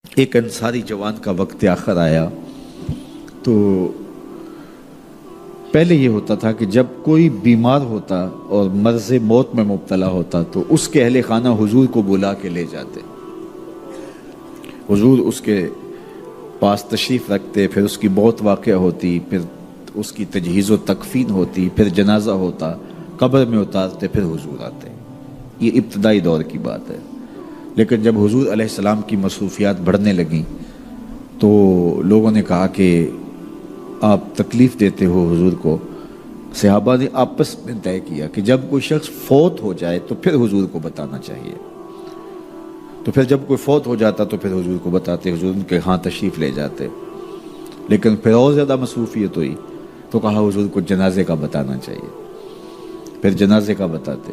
ایک انصاری جوان کا وقت آخر آیا تو پہلے یہ ہوتا تھا کہ جب کوئی بیمار ہوتا اور مرض موت میں مبتلا ہوتا تو اس کے اہل خانہ حضور کو بلا کے لے جاتے، حضور اس کے پاس تشریف رکھتے، پھر اس کی موت واقع ہوتی، پھر اس کی تجہیز و تکفین ہوتی، پھر جنازہ ہوتا، قبر میں اتارتے، پھر حضور آتے۔ یہ ابتدائی دور کی بات ہے، لیکن جب حضور علیہ السلام کی مصروفیات بڑھنے لگیں تو لوگوں نے کہا کہ آپ تکلیف دیتے ہو حضور کو۔ صحابہ نے آپس میں طے کیا کہ جب کوئی شخص فوت ہو جائے تو پھر حضور کو بتانا چاہیے، تو پھر جب کوئی فوت ہو جاتا تو پھر حضور کو بتاتے، حضور ان کے ہاں تشریف لے جاتے۔ لیکن پھر اور زیادہ مصروفیت ہوئی تو کہا حضور کو جنازے کا بتانا چاہیے، پھر جنازے کا بتاتے،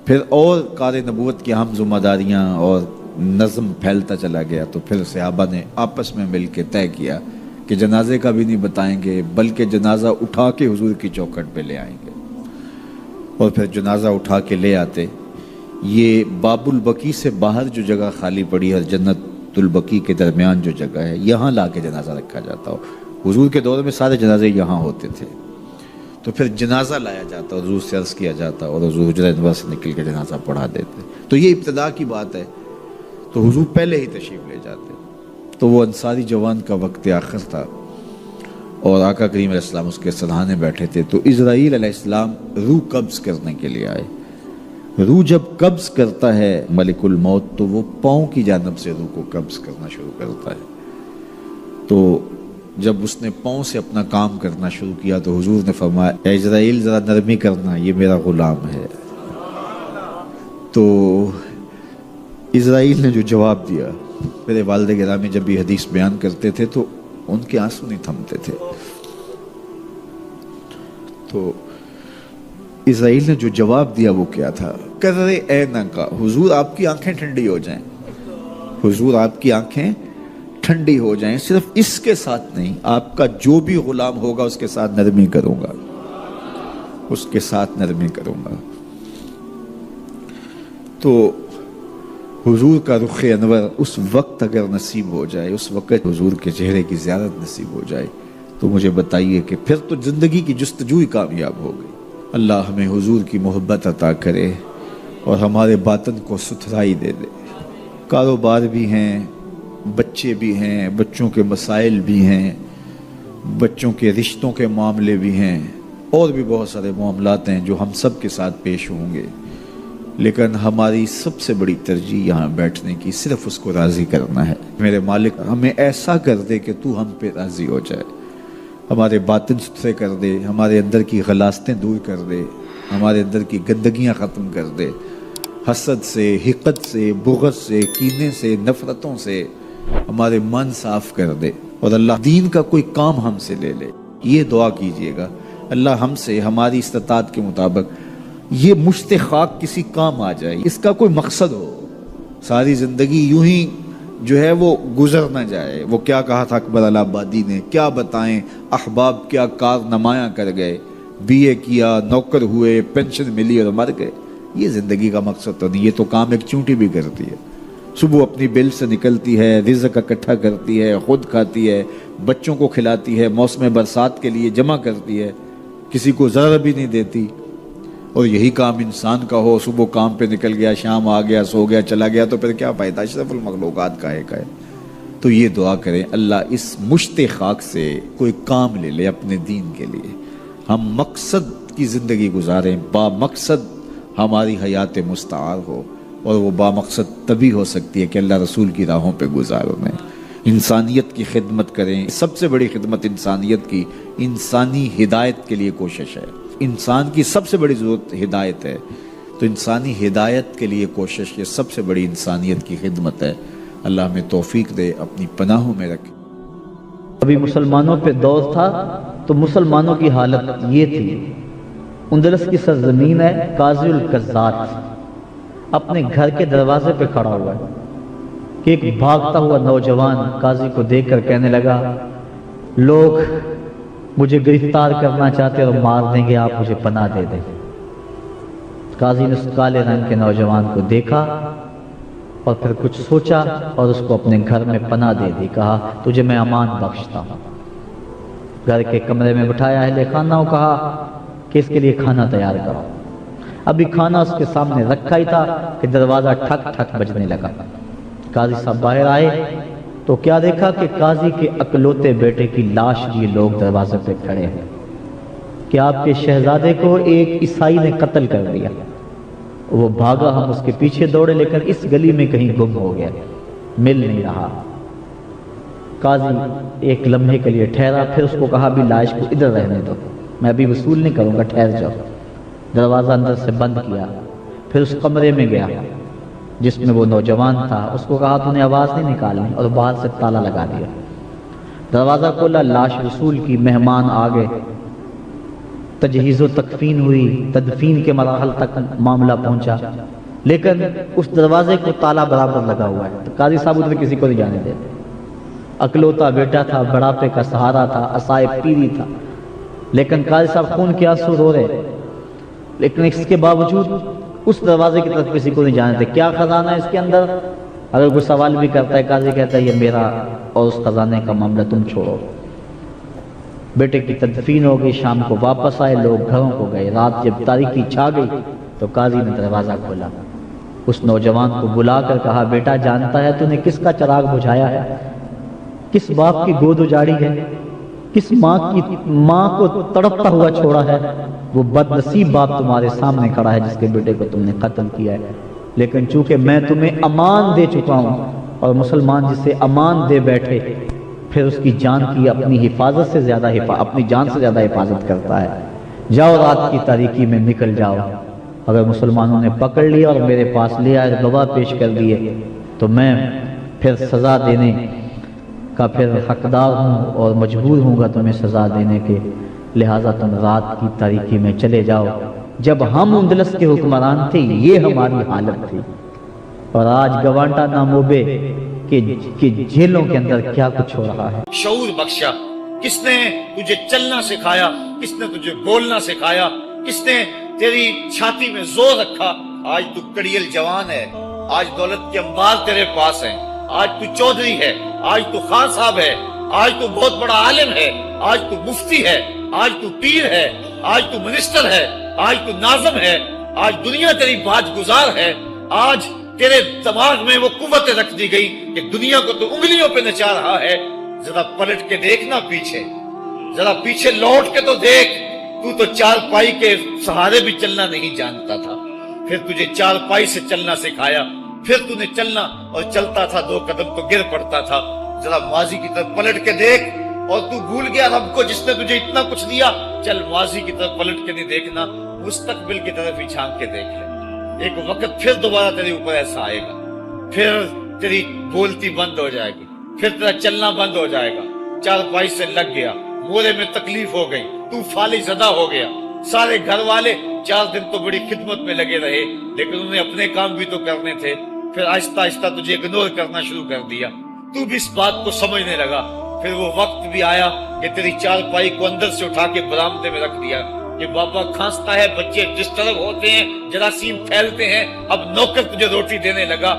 پھر اور کار نبوت کی اہم ذمہ داریاں اور نظم پھیلتا چلا گیا، تو پھر صحابہ نے آپس میں مل کے طے کیا کہ جنازے کا بھی نہیں بتائیں گے بلکہ جنازہ اٹھا کے حضور کی چوکھٹ پہ لے آئیں گے، اور پھر جنازہ اٹھا کے لے آتے۔ یہ باب البقیع سے باہر جو جگہ خالی پڑی ہے، جنت البقیع کے درمیان جو جگہ ہے، یہاں لا کے جنازہ رکھا جاتا ہو۔ حضور کے دور میں سارے جنازے یہاں ہوتے تھے، تو پھر جنازہ لایا جاتا اور حضور سے عرض کیا جاتا اور حضور حجرہ انور سے نکل کے جنازہ پڑھا دیتے۔ تو یہ ابتدا کی بات ہے، تو حضور پہلے ہی تشریف لے جاتے۔ تو وہ انصاری جوان کا وقت آخر تھا اور آقا کریم علیہ السلام اس کے سرہانے بیٹھے تھے، تو اسرائیل علیہ السلام روح قبض کرنے کے لیے آئے۔ روح جب قبض کرتا ہے ملک الموت تو وہ پاؤں کی جانب سے روح کو قبض کرنا شروع کرتا ہے۔ تو جب اس نے پاؤں سے اپنا کام کرنا شروع کیا تو حضور نے فرمایا، اے اسرائیل ذرا نرمی کرنا، یہ میرا غلام ہے۔ تو اسرائیل نے جو جواب دیا، میرے والد گرامی جب یہ حدیث بیان کرتے تھے تو ان کے آنسو نہیں تھمتے تھے۔ تو اسرائیل نے جو جواب دیا وہ کیا تھا، کرے اے نکا، حضور آپ کی آنکھیں ٹھنڈی ہو جائیں، حضور آپ کی آنکھیں ٹھنڈی ہو جائیں، صرف اس کے ساتھ نہیں، آپ کا جو بھی غلام ہوگا اس کے ساتھ نرمی کروں گا، اس کے ساتھ نرمی کروں گا۔ تو حضور کا رخ انور اس وقت اگر نصیب ہو جائے، اس وقت حضور کے چہرے کی زیارت نصیب ہو جائے تو مجھے بتائیے کہ پھر تو زندگی کی جستجو ہی کامیاب ہو گئی۔ اللہ ہمیں حضور کی محبت عطا کرے اور ہمارے باطن کو ستھرائی دے دے۔ کاروبار بھی ہیں، بچے بھی ہیں، بچوں کے مسائل بھی ہیں، بچوں کے رشتوں کے معاملے بھی ہیں، اور بھی بہت سارے معاملات ہیں جو ہم سب کے ساتھ پیش ہوں گے، لیکن ہماری سب سے بڑی ترجیح یہاں بیٹھنے کی صرف اس کو راضی کرنا ہے۔ میرے مالک ہمیں ایسا کر دے کہ تو ہم پہ راضی ہو جائے، ہمارے باطن ستھرے کر دے، ہمارے اندر کی غلاستیں دور کر دے، ہمارے اندر کی گندگیاں ختم کر دے، حسد سے، حقد سے، بغض سے، کینے سے، نفرتوں سے ہمارے من صاف کر دے، اور اللہ دین کا کوئی کام ہم سے لے لے۔ یہ دعا کیجئے گا، اللہ ہم سے ہماری استطاعت کے مطابق یہ مشت خاک کسی کام آ جائے، اس کا کوئی مقصد ہو، ساری زندگی یوں ہی جو ہے وہ گزر نہ جائے۔ وہ کیا کہا تھا اکبر الہ آبادی نے، کیا بتائیں احباب کیا کار نمایاں کر گئے، بی اے کیا، نوکر ہوئے، پینشن ملی اور مر گئے۔ یہ زندگی کا مقصد تو نہیں، یہ تو کام ایک چونٹی بھی کرتی ہے۔ صبح اپنی بل سے نکلتی ہے، رزق اکٹھا کرتی ہے، خود کھاتی ہے، بچوں کو کھلاتی ہے، موسم برسات کے لیے جمع کرتی ہے، کسی کو ذرا بھی نہیں دیتی۔ اور یہی کام انسان کا ہو، صبح کام پہ نکل گیا، شام آ گیا، سو گیا، چلا گیا، تو پھر کیا فائدہ؟ اشرف المخلوقات کا ہے۔ تو یہ دعا کریں اللہ اس مشت خاک سے کوئی کام لے لے اپنے دین کے لیے، ہم مقصد کی زندگی گزاریں، با مقصد ہماری حیات مستعار ہو، اور وہ با مقصد تبھی ہو سکتی ہے کہ اللہ رسول کی راہوں پہ گزاروں میں انسانیت کی خدمت کریں۔ سب سے بڑی خدمت انسانیت کی انسانی ہدایت کے لیے کوشش ہے۔ انسان کی سب سے بڑی ضرورت ہدایت ہے، تو انسانی ہدایت کے لیے کوشش یہ سب سے بڑی انسانیت کی خدمت ہے۔ اللہ ہمیں توفیق دے، اپنی پناہوں میں رکھے۔ ابھی مسلمانوں پہ دور تھا تو مسلمانوں کی حالت یہ تھی، اندلس کی سرزمین ہے، قاضی القضات اپنے گھر کے دروازے پہ کھڑا ہوا ہے کہ ایک بھاگتا ہوا نوجوان قاضی کو دیکھ کر کہنے لگا، لوگ مجھے گرفتار کرنا چاہتے اور مار دیں گے، آپ مجھے پناہ دے دیں۔ قاضی نے اس کالے رنگ کے نوجوان کو دیکھا اور پھر کچھ سوچا اور اس کو اپنے گھر میں پناہ دے دی. کہا تجھے میں امان بخشتا ہوں. گھر کے کمرے میں بٹھایا اہل خانہ کو، کہا کہ اس کے لیے کھانا تیار کرو. ابھی کھانا اس کے سامنے رکھا ہی تھا کہ دروازہ ٹھک ٹھک بجنے لگا. قاضی صاحب باہر آئے تو کیا دیکھا کہ قاضی کے اکلوتے بیٹے کی لاش لیے لوگ دروازے پہ کھڑے ہیں کہ آپ کے شہزادے کو ایک عیسائی نے قتل کر دیا. وہ بھاگا، ہم اس کے پیچھے دوڑے، لیکن اس گلی میں کہیں گم ہو گیا، مل نہیں رہا. قاضی ایک لمحے کے لیے ٹھہرا، پھر اس کو کہا بھی لاش کو ادھر رہنے دو، میں ابھی وصول نہیں کروں گا، ٹھہر جاؤ. دروازہ اندر سے بند کیا. پھر اس کمرے میں گیا جس میں وہ نوجوان تھا. اس کو کہا تو نے آواز نہیں نکالنی، اور باہر سے تالا لگا دیا. دروازہ کھولا، لاش وصول کی، مہمان آ گئے، تجہیز و تکفین ہوئی، تدفین کے مراحل تک معاملہ پہنچا، لیکن اس دروازے کو تالا برابر لگا ہوا ہے. تو قاضی صاحب ادھر کسی کو نہیں جانے دیتے. اکلوتا بیٹا تھا، بڑھاپے کا سہارا تھا، عصائے پیری تھا، لیکن قاضی صاحب خون کے آنسو رو رہے، لیکن اس کے باوجود اس دروازے کی طرف کسی کو نہیں جانے دیتے. کیا خزانہ ہے اس کے اندر؟ اگر کوئی سوال بھی کرتا ہے، قاضی کہتا ہے یہ میرا اور اس خزانے کا معاملہ تم چھوڑو. بیٹے کی تدفین ہو گئی، شام کو واپس آئے، لوگ گھروں کو گئے. رات جب تاریکی چھا گئی تو قاضی نے دروازہ کھولا، اس نوجوان کو بلا کر کہا بیٹا جانتا ہے تو نے کس کا چراغ بجھایا ہے؟ کس باپ کی گود اجاڑی ہے؟ کس ماں کو تڑپتا ہوا چھوڑا ہے؟ وہ بد نصیب باپ تمہارے سامنے کھڑا ہے جس کے بیٹے کو تم نے قتل کیا ہے. لیکن چونکہ میں تمہیں امان دے چکا ہوں، اور مسلمان جسے امان دے بیٹھے پھر اس کی جان کی اپنی حفاظت سے زیادہ اپنی جان سے زیادہ حفاظت کرتا ہے. جاؤ رات کی تاریکی میں نکل جاؤ. اگر مسلمانوں نے پکڑ لیا اور میرے پاس لے آئے، گواہ پیش کر دیے، تو میں پھر سزا دینے کا پھر حقدار ہوں اور مجبور ہوں گا تمہیں سزا دینے کے. لہٰذا تم رات کی تاریکی میں چلے جاؤ. جب ہم اندلس کے حکمران تھے یہ ہماری حالت تھی، اور آج گوانٹا ناموبے کہ جیلوں کے اندر کیا کچھ ہو رہا ہے. شعور بخشا. کس نے تجھے چلنا سکھایا؟ کس نے تجھے بولنا سکھایا؟ کس نے تیری چھاتی میں زور رکھا؟ آج تو کڑیل جوان ہے، آج دولت کے انبار تیرے پاس ہیں، آج تو چودھری ہے، آج تو خان صاحب ہے، آج تو بہت بڑا عالم ہے، آج تو مفتی ہے، آج تو پیر ہے، آج تو منسٹر ہے، آج تو ناظم ہے، آج دنیا تیری باج گزار ہے. آج تیرے دماغ میں وہ قوت رکھ دی گئی کہ دنیا کو تو انگلیوں پہ نچا رہا ہے. ذرا پلٹ کے دیکھنا پیچھے، ذرا پیچھے لوٹ کے تو دیکھ. تو چار پائی کے سہارے بھی چلنا نہیں جانتا تھا، پھر تجھے چار پائی سے چلنا سکھایا، پھر تو نے چلنا، اور چلتا تھا 2 قدم تو گر پڑتا تھا. ذرا ماضی کی طرف پلٹ کے دیکھ، اور تو بھول گیا رب کو جس نے تجھے اتنا کچھ دیا. چل ماضی کی طرف پلٹ کے نہیں دیکھنا، مستقبل کی طرف ہی چھانک کے دیکھ لے. ایک وقت پھر دوبارہ تیرے اوپر ایسا آئے گا، پھر تیری بولتی بند ہو جائے گی، پھر تیرا چلنا بند ہو جائے گا. چار پائی سے لگ گیا، مورے میں تکلیف ہو گئی، تو فالی زدہ ہو گیا. سارے گھر والے 4 دن تو بڑی خدمت میں لگے رہے، لیکن انہیں اپنے کام بھی تو کرنے تھے. پھر آہستہ آہستہ تجھے اگنور کرنا شروع کر دیا. تو بھی اس بات کو سمجھنے لگا. پھر وہ وقت بھی آیا کہ تیری چار پائی کو اندر سے اٹھا کے برآمدے میں رکھ دیا کہ بابا کھانستا ہے، بچے ڈسٹرب ہوتے ہیں، جراثیم پھیلتے ہیں. اب نوکر تجھے روٹی دینے لگا.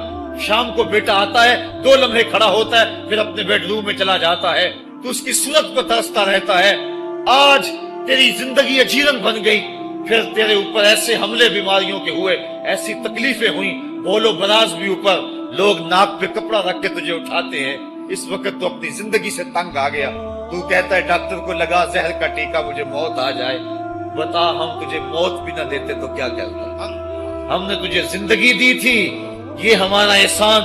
شام کو بیٹا آتا ہے، 2 لمحے کھڑا ہوتا ہے، پھر اپنے بیڈ روم میں چلا جاتا ہے. تو اس کی صورت کو ترستا رہتا ہے. آج تیری زندگی اجیرن بن گئی. پھر تیرے اوپر ایسے حملے بیماریوں کے ہوئے، ایسی تکلیفیں ہوئیں، بولو براز بھی اوپر، لوگ ناک پہ کپڑا رکھ کے تجھے اٹھاتے ہیں. اس وقت تو اپنی زندگی سے تنگ آ گیا. تو کہتا ہے ڈاکٹر کو لگا زہر کا ٹیکا، مجھے موت آ جائے. بتا ہم تجھے موت بھی نہ دیتے تو کیا کرتا؟ ہم نے تجھے زندگی دی تھی، یہ ہمارا احسان،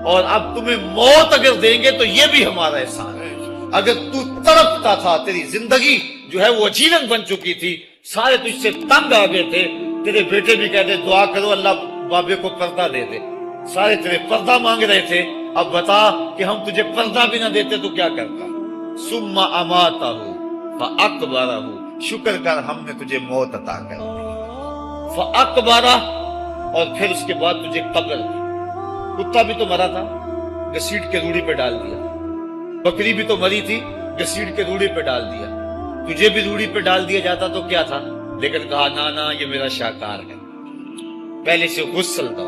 اور اب تمہیں موت اگر دیں گے تو یہ بھی ہمارا احسان ہے. اگر تو تڑپتا تھا، تیری زندگی جو ہے وہ اجیرن بن چکی تھی، سارے تجھ سے تنگ آ گئے تھے. تیرے بیٹے بھی کہتے دعا کرو اللہ بابے کو پردہ دے دے. سارے تیرے پردہ مانگ رہے تھے. اب بتا کہ ہم تجھے پردہ بھی نہ دیتے تو کیا کرتا؟ ثم اماتہ فاقبرہ، شکر کر ہم نے تجھے موت عطا کر دی. فاقبرہ، اور پھر اس کے بعد تجھے قبر دی. کتا بھی تو مرا تھا، گھسیٹ کے روڑی پہ ڈال دیا. بکری بھی تو مری تھی، گھسیٹ کے روڑی پہ ڈال دیا. تجھے بھی روڑی پہ ڈال دیا جاتا تو کیا تھا؟ لیکن کہا نا یہ میرا شاہکار ہے، پہلے سے غسل دو،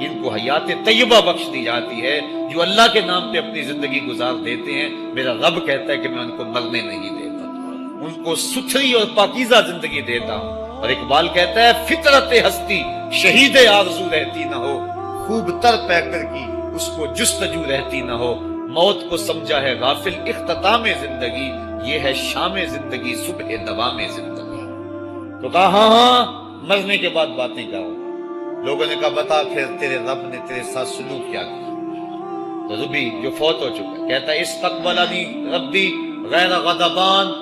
ان کو حیات طیبہ بخش دی جاتی ہے جو اللہ کے نام پہ اپنی زندگی گزار دیتے ہیں. میرا رب کہتا ہے کہ میں ان کو مرنے نہیں دیتا، ان کو ستھری اور پاکیزہ زندگی دیتا ہوں. اور اقبال کہتا ہے فطرت ہستی شہید آرزو رہتی نہ ہو، خوب تر پیکر کی اس کو جستجو رہتی نہ ہو. موت کو سمجھا ہے غافل اختتام زندگی، یہ ہے شام زندگی صبح دوام زندگی. تو کہا ہاں مرنے کے بعد باتیں کرو. لوگوں نے کہا بتا پھر تیرے رب نے تیرے ساتھ سلوک کیا کیا. تو ربی جو فوت ہو چکا ہے کہتا ہے استقبلنی ربی غیر غضبان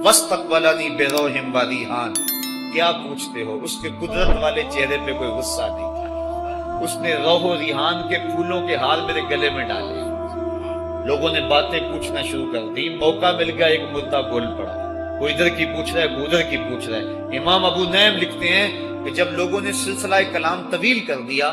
واستقبلنی بروح و ریحان. کیا پوچھتے ہو، اس کے قدرت والے چہرے پہ کوئی غصہ نہیں تھا. اس نے روح و ریحان کے پھولوں کے ہار میرے گلے میں ڈالے. لوگوں نے باتیں پوچھنا شروع کر دی. موقع مل گیا ایک مدعا بول پڑا، کوئی ادھر کی پوچھ رہا ہے کوئی ادھر کی پوچھ رہا ہے. امام ابو نعیم لکھتے ہیں کہ جب لوگوں نے سلسلہ کلام طویل کر دیا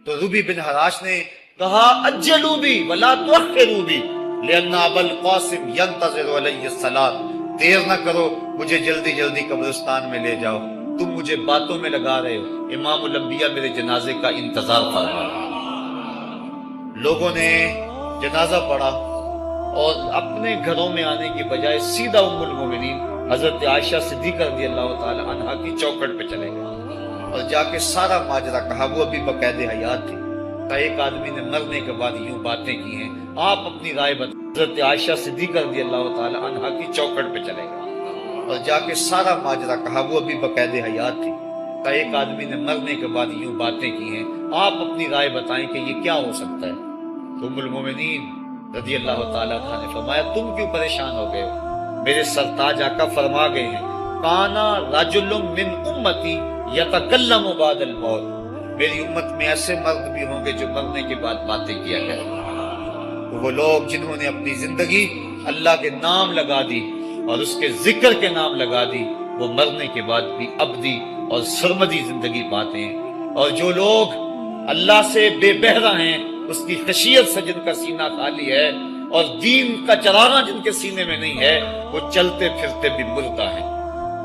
تو ربی بن حراش نے کہا اجلوا بی ولا تؤخروا بی لان ابا القاسم ينتظر علی الصلاۃ. دیر نہ کرو، مجھے جلدی جلدی قبرستان میں لے جاؤ، تم مجھے باتوں میں لگا رہے ہو. امام الانبیاء میرے جنازے کا انتظار فرما رہے. لوگوں نے جنازہ پڑھا اور اپنے گھروں میں آنے کی بجائے سیدھا ام المومنین حضرت عائشہ صدیقہ رضی اللہ تعالی عنہا کی چوکھٹ پہ چلے گئے اور جا کے سارا ماجرا کہا. وہ ابھی بقید حیات تھی. ایک آدمی نے مرنے کے بعد یوں باتیں کی ہیں، آپ اپنی رائے بتائیں. حضرت عائشہ صدیقہ رضی اللہ تعالی عنہا کی چوکھٹ پہ چلے گئے اور جا کے سارا ماجرا کہا. وہ ابھی بقید حیات تھی. ایک آدمی نے مرنے کے بعد یوں باتیں کی ہیں، آپ اپنی رائے بتائیں کہ یہ کیا ہو سکتا ہے. تو ام المومنین رضی اللہ تعالیٰ عنہ نے فرمایا تم کیوں پریشان ہو گئے ہو؟ میرے سرتاج آقا فرما گئے ہیں کانا رجل من امتی یتکلم بعد الموت. میری امت میں ایسے مرد بھی ہوں گے جو مرنے کے بعد باتیں کیا کریں. وہ لوگ جنہوں نے اپنی زندگی اللہ کے نام لگا دی اور اس کے ذکر کے نام لگا دی، وہ مرنے کے بعد بھی ابدی اور سرمدی زندگی پاتے ہیں. اور جو لوگ اللہ سے بے بہرہ ہیں، اس کی خشیت سے جن کا سینہ خالی ہے اور دین کا چراغاں جن کے سینے میں نہیں ہے، وہ چلتے پھرتے بھی مردہ ہیں.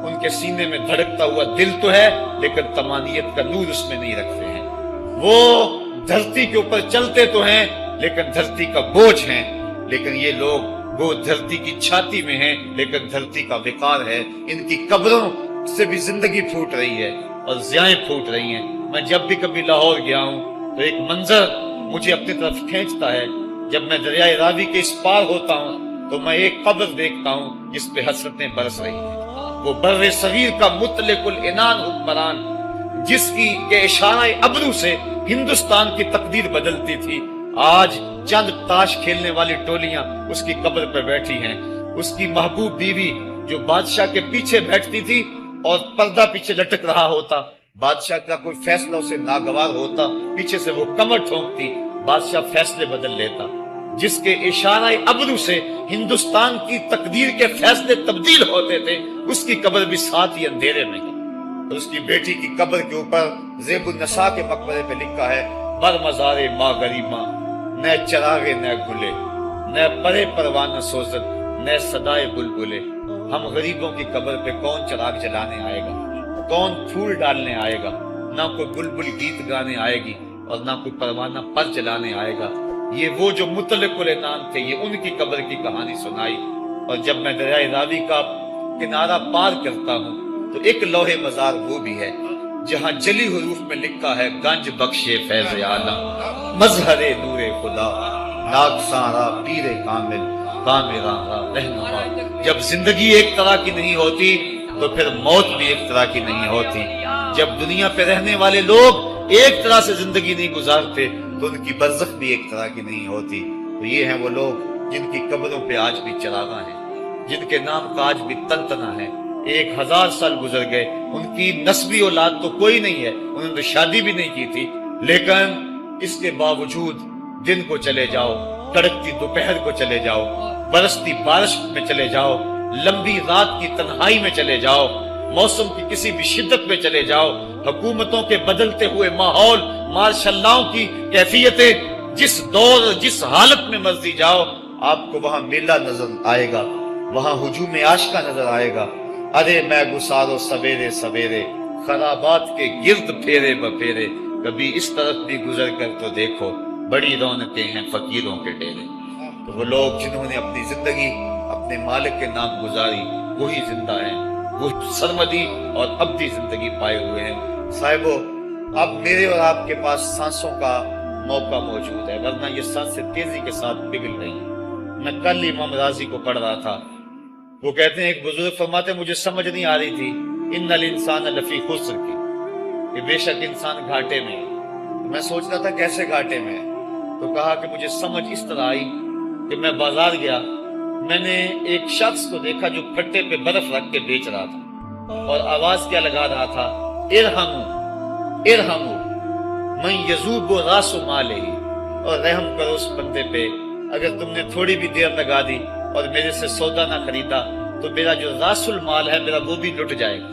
ان کے سینے میں دھڑکتا ہوا دل تو ہے لیکن تمانیت کا نور اس میں نہیں رکھتے ہیں. وہ دھرتی کے اوپر چلتے تو ہیں لیکن دھرتی کا بوجھ ہیں. لیکن یہ لوگ وہ دھرتی کی چھاتی میں ہیں لیکن دھرتی کا وقار ہے. ان کی قبروں سے بھی زندگی پھوٹ رہی ہے اور ضیائیں پھوٹ رہی ہیں. میں جب بھی کبھی لاہور گیا ہوں تو ایک منظر مجھے اپنی طرف کھینچتا ہے. جب میں دریائے راوی کے اس پار ہوتا ہوں تو میں ایک قبر دیکھتا ہوں جس پہ حسرتیں برس رہی ہیں. وہ بر صغیر کا مطلق العنان حکمران جس کی کے اشارہ ابرو سے ہندوستان کی تقدیر بدلتی تھی، آج چند تاش کھیلنے والی ٹولیاں اس کی قبر پہ بیٹھی ہیں. اس کی محبوب بیوی جو بادشاہ کے پیچھے بیٹھتی تھی اور پردہ پیچھے لٹک رہا ہوتا، بادشاہ کا کوئی فیصلہ اسے ناگوار ہوتا، پیچھے سے وہ کمر ٹھونکتی، بادشاہ فیصلے بدل لیتا. جس کے اشارہ ابرو سے ہندوستان کی تقدیر کے فیصلے تبدیل ہوتے تھے، اس کی قبر بھی ساتھ ہی اندھیرے میں ہے. اس کی بیٹی کی قبر کے اوپر زیب النساء کے مقبرے پہ لکھا ہے بر مزار ماں غریباں نہ چراغے نہ گلے نہ پرے پروانہ سوزن نہ صدائے بلبلے. ہم غریبوں کی قبر پہ کون چراغ جلانے آئے گا، کون پھول ڈالنے آئے گا؟ نہ کوئی بلبل گیت گانے آئے گی اور نہ کوئی پروانہ پر جلانے آئے گا. یہ وہ جو مطلق العنان تھے، یہ ان کی قبر کی کہانی سنائی. اور جب میں دریائے راوی کا کنارہ پار کرتا ہوں تو ایک لوح مزار وہ بھی ہے جہاں جلی حروف میں لکھا ہے گنج بخشے فیض عالم مظہر نور خدا ناک سارا پیر کامل کامراں رہنما. جب زندگی ایک طرح کی نہیں ہوتی تو پھر موت بھی ایک طرح کی نہیں ہوتی. جب دنیا پہ رہنے والے لوگ ایک طرح سے زندگی نہیں گزارتے تو ان کی برزخ بھی ایک طرح کی نہیں ہوتی. تو یہ ہیں وہ لوگ جن کی قبروں پہ آج بھی چراغاں ہیں، جن کے نام کا آج بھی تنتنا ہے. 1000 سال گزر گئے، ان کی نسبی اولاد تو کوئی نہیں ہے، انہوں نے شادی بھی نہیں کی تھی، لیکن اس کے باوجود دن کو چلے جاؤ، کڑکتی دوپہر کو چلے جاؤ، برستی بارش میں چلے جاؤ، لمبی رات کی تنہائی میں چلے جاؤ، موسم کی کسی بھی شدت میں چلے جاؤ، حکومتوں کے بدلتے ہوئے ماحول، مارشل لاؤ کی کیفیتیں، جس دور جس حالت میں مرضی جاؤ، آپ کو وہاں میلہ نظر آئے گا، وہاں ہجوم عاشقہ نظر آئے گا. ارے میں گسارو سویرے سویرے خرابات کے گرد پھیرے بپھیرے کبھی اس طرف بھی گزر کر تو دیکھو بڑی رونقیں ہیں فقیروں کے ڈیرے۔ تو وہ لوگ جنہوں نے اپنی زندگی اپنے مالک کے نام گزاری وہی زندہ ہیں، وہ سرمدی اور ابدی زندگی پائے ہوئے ہیں۔ صاحبو، اب میرے اور آپ کے پاس سانسوں کا موقع موجود ہے، ورنہ یہ سانسیں تیزی کے ساتھ پگھل رہی ہیں۔ میں کل امام راضی کو پڑھ رہا تھا، وہ کہتے ہیں ایک بزرگ فرماتے مجھے سمجھ نہیں آ رہی تھی ان الانسان لفی خسر کی، کہ بے شک انسان گھاٹے میں ہے۔ میں سوچ رہا تھا کیسے گھاٹے میں ہے، تو کہا کہ مجھے سمجھ اس طرح آئی کہ میں بازار گیا، میں نے ایک شخص کو دیکھا جو پھٹے پہ برف رکھ کے بیچ رہا تھا اور آواز کیا لگا رہا تھا، ارحمو ارحمو من یذوب راس مالہ، اور رحم کرو اس بندے پہ، اگر تم نے تھوڑی بھی دیر لگا دی اور میرے سے سودا نہ خریدا تو میرا جو راس المال ہے میرا وہ بھی لٹ جائے گا،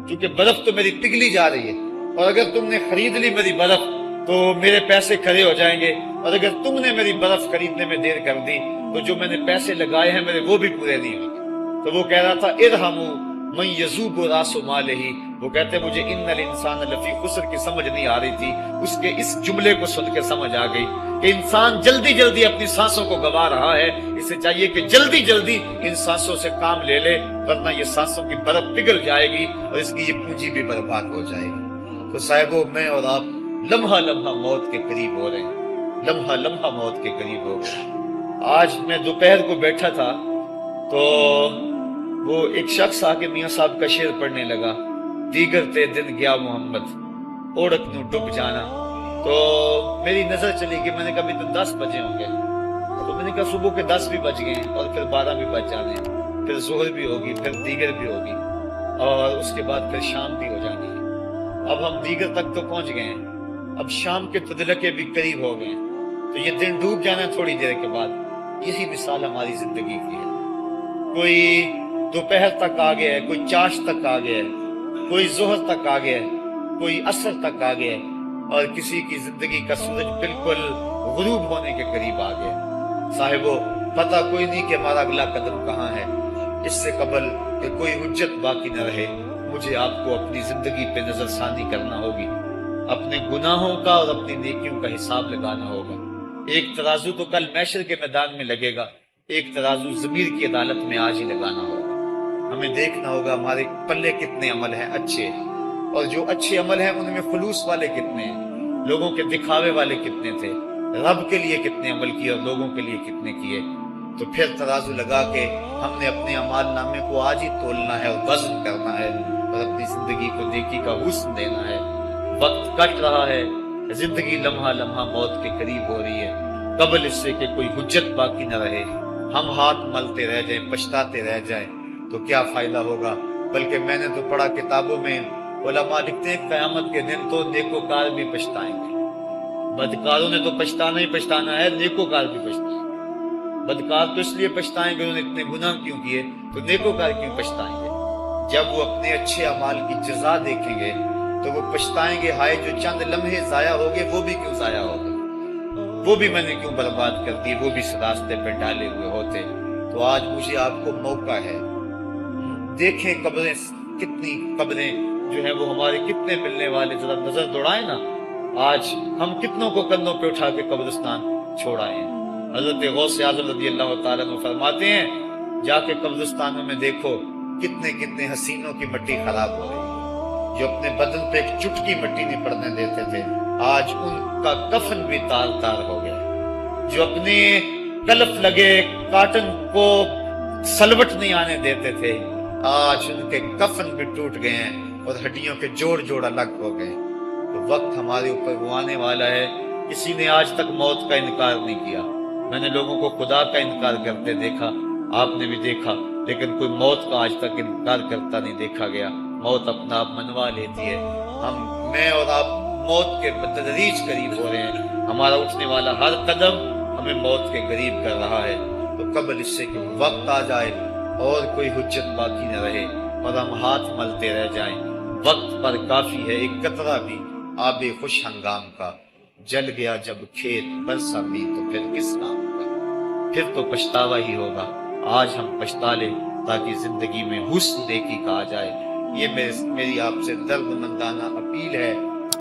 کیونکہ برف تو میری پگھلی جا رہی ہے، اور اگر تم نے خرید لی میری برف تو میرے پیسے کھڑے ہو جائیں گے، اور اگر تم نے میری برف خریدنے میں دیر کر دی تو جو میں نے پیسے لگائے ہیں میرے وہ بھی پورے نہیں ہوں گے۔ تو وہ کہہ رہا تھا ارحمو من یذوب راس مالہ، وہ کہتے مجھے ان الانسان لفی خسر کی سمجھ نہیں آ رہی تھی، اس کے اس جملے کو سن کے سمجھ آ گئی کہ انسان جلدی جلدی اپنی سانسوں کو گوا رہا ہے، اسے چاہیے کہ جلدی جلدی ان سانسوں سے کام لے لے، ورنہ یہ سانسوں کی برف پگھل جائے گی اور اس کی یہ پونجی بھی برباد ہو جائے گی۔ تو صاحبو، میں اور آپ لمحہ لمحہ موت کے قریب ہو رہے ہیں، لمحہ لمحہ موت کے قریب ہو گئے۔ آج میں دوپہر کو بیٹھا تھا تو وہ ایک شخص آ کے میاں صاحب کا شعر پڑھنے لگا، دیگر تے دن گیا محمد اوڑک نو ڈب جانا۔ تو میری نظر چلی کہ میں نے کہا ابھی تو 10 بجے ہوں گے، تو میں نے کہا صبح کے 10 بھی بج گئے اور پھر 12 بھی بج جانے ہیں، پھر ظہر بھی ہوگی، پھر دیگر بھی ہوگی، اور اس کے بعد پھر شام بھی ہو جانی ہے۔ اب ہم دیگر تک تو پہنچ گئے ہیں، اب شام کے تدلکے بھی قریب ہو گئے ہیں، تو یہ دن ڈوب جانا ہے تھوڑی دیر کے بعد۔ یہی مثال ہماری زندگی کی ہے، کوئی دوپہر تک آ گیا ہے، کوئی چاش تک آ گیا ہے، کوئی ظہر تک آ گیا ہے، کوئی عصر تک آ گیا ہے، اور کسی کی زندگی کا سورج بالکل غروب ہونے کے قریب آ گیا۔ صاحبو، پتہ کوئی نہیں کہ ہمارا اگلا قدم کہاں ہے، اس سے قبل کہ کوئی حجت باقی نہ رہے مجھے آپ کو اپنی زندگی پہ نظر ثانی کرنا ہوگی، اپنے گناہوں کا اور اپنی نیکیوں کا حساب لگانا ہوگا۔ ایک ترازو تو کل محشر کے میدان میں لگے گا، ایک ترازو ضمیر کی عدالت میں آج ہی لگانا ہوگا۔ ہمیں دیکھنا ہوگا ہمارے پلے کتنے عمل ہیں اچھے، اور جو اچھے عمل ہیں ان میں خلوص والے کتنے ہیں، لوگوں کے دکھاوے والے کتنے تھے، رب کے لیے کتنے عمل کیے اور لوگوں کے لیے کتنے کیے۔ تو پھر ترازو لگا کے ہم نے اپنے اعمال نامے کو آج ہی تولنا ہے اور وزن کرنا ہے، اور اپنی زندگی کو نیکی کا حسن دینا ہے۔ وقت کٹ رہا ہے، زندگی لمحہ لمحہ موت کے قریب ہو رہی ہے، قبل اس سے کہ کوئی حجت باقی نہ رہے، ہم ہاتھ ملتے رہ جائیں، پچھتاتے رہ جائیں تو کیا فائدہ ہوگا۔ بلکہ میں نے تو پڑھا کتابوں میں، علماء لکھتے ہیں قیامت کے دن تو نیکوکار بھی پچھتائیں گے۔ بدکاروں نے تو پچھتانا ہی پچھتانا ہے، نیکوکار بھی پچھتائیں گے۔ بدکار تو اس لیے پچھتائیں گے انہوں نے اتنے گناہ کیوں کیے، تو نیکوکار کیوں پچھتائیں گے؟ جب وہ اپنے اچھے اعمال کی جزا دیکھیں گے تو وہ پچھتائیں گے، ہائے جو چند لمحے ضائع ہو گئے وہ بھی کیوں ضائع ہو گئے، وہ بھی میں نے کیوں برباد کر دی، وہ بھی اس راستے پہ ڈالے ہوئے ہوتے۔ تو آج مجھے آپ کو موقع ہے، دیکھیں قبریں کتنی، قبریں جو ہیں وہ ہمارے کتنے ملنے والے، ذرا نظر دوڑائیں نا، آج ہم کتنوں کو کندھوں پہ اٹھا کے قبرستان چھوڑ آئے ہیں۔ حضرت غوث اعظم رضی اللہ تعالیٰ عنہ فرماتے ہیں جا کے قبرستانوں میں دیکھو کتنے کتنے حسینوں کی مٹی خراب ہو رہی ہے، جو اپنے بدن پہ ایک چٹکی مٹی نہیں پڑنے دیتے تھے، آج ان کا کفن بھی تار تار ہو گیا۔ جو اپنے کلف لگے کاٹن کو سلوٹ نہیں آنے دیتے تھے، آج ان کے کفن بھی ٹوٹ گئے ہیں اور ہڈیوں کے جوڑ جوڑ الگ ہو گئے۔ تو وقت ہمارے اوپر وہ آنے والا ہے، کسی نے آج تک موت کا انکار نہیں کیا۔ میں نے لوگوں کو خدا کا انکار کرتے دیکھا، آپ نے بھی دیکھا، لیکن کوئی موت کا آج تک انکار کرتا نہیں دیکھا گیا۔ موت اپنا آپ منوا لیتی ہے۔ میں اور آپ موت کے بتدریج قریب ہو رہے ہیں، ہمارا اٹھنے والا ہر قدم ہمیں موت کے قریب کر رہا ہے۔ تو قبل اس سے کہ وقت آ جائے اور کوئی حجت باقی نہ رہے اور ہم ہاتھ ملتے رہ جائیں، وقت پر کافی ہے ایک قطرہ بھی آب خوش ہنگام کا، جل گیا جب کھیت برسا بھی تو پھر کس نام کا، پھر تو پچھتاوا ہی ہوگا۔ آج ہم پچھتا لیں تاکہ زندگی میں حسن نیکی کا آ جائے۔ یہ میری آپ سے درد مندانہ اپیل ہے